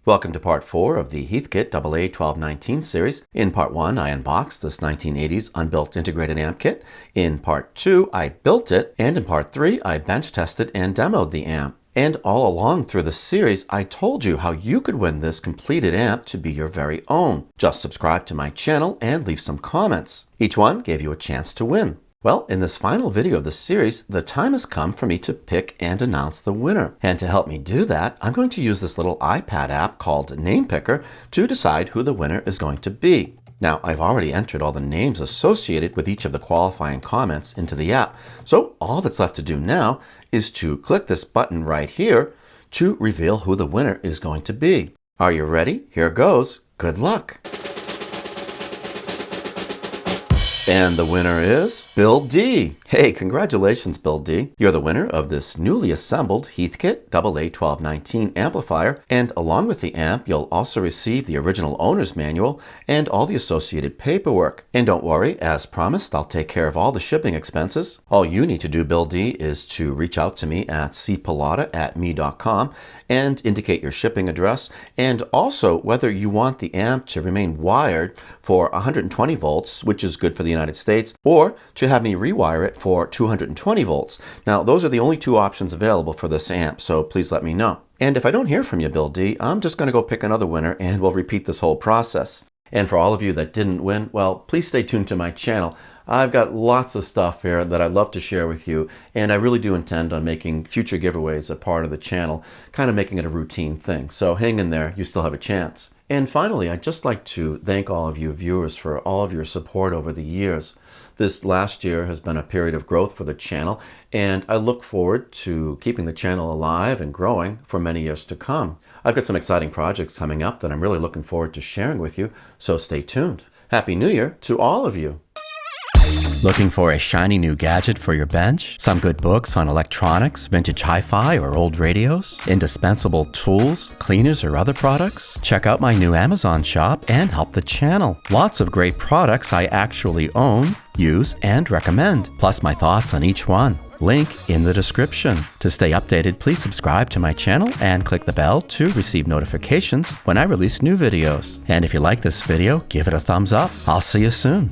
Welcome to part 4 of the Heathkit AA-1219 series. In part 1, I unboxed this 1980s unbuilt integrated amp kit. In part 2, I built it. And in part 3, I bench tested and demoed the amp. And all along through the series, I told you how you could win this completed amp to be your very own. Just subscribe to my channel and leave some comments. Each one gave you a chance to win. Well, in this final video of the series, the time has come for me to pick and announce the winner. And to help me do that, I'm going to use this little iPad app called Name Picker to decide who the winner is going to be. Now, I've already entered all the names associated with each of the qualifying comments into the app, so all that's left to do now is to click this button right here to reveal who the winner is going to be. Are you ready? Here goes. Good luck! And the winner is Bill D. Hey, congratulations, Bill D. You're the winner of this newly assembled Heathkit AA-1219 amplifier, and along with the amp, you'll also receive the original owner's manual and all the associated paperwork. And don't worry, as promised, I'll take care of all the shipping expenses. All you need to do, Bill D, is to reach out to me at cpallotta@me.com and indicate your shipping address, and also whether you want the amp to remain wired for 120 volts, which is good for the United States, or to have me rewire it for 220 volts. Now, those are the only two options available for this amp, so please let me know. And if I don't hear from you, Bill D, I'm just going to go pick another winner and we'll repeat this whole process. And for all of you that didn't win, well, please stay tuned to my channel. I've got lots of stuff here that I'd love to share with you, and I really do intend on making future giveaways a part of the channel, kind of making it a routine thing. So hang in there, you still have a chance. And finally, I'd just like to thank all of you viewers for all of your support over the years. This last year has been a period of growth for the channel, and I look forward to keeping the channel alive and growing for many years to come. I've got some exciting projects coming up that I'm really looking forward to sharing with you, so stay tuned. Happy New Year to all of you. Looking for a shiny new gadget for your bench? Some good books on electronics, vintage hi-fi, or old radios? Indispensable tools, cleaners, or other products? Check out my new Amazon shop and help the channel. Lots of great products I actually own, use, and recommend, plus my thoughts on each one. Link in the description. To stay updated, please subscribe to my channel and click the bell to receive notifications when I release new videos. And if you like this video, give it a thumbs up. I'll see you soon.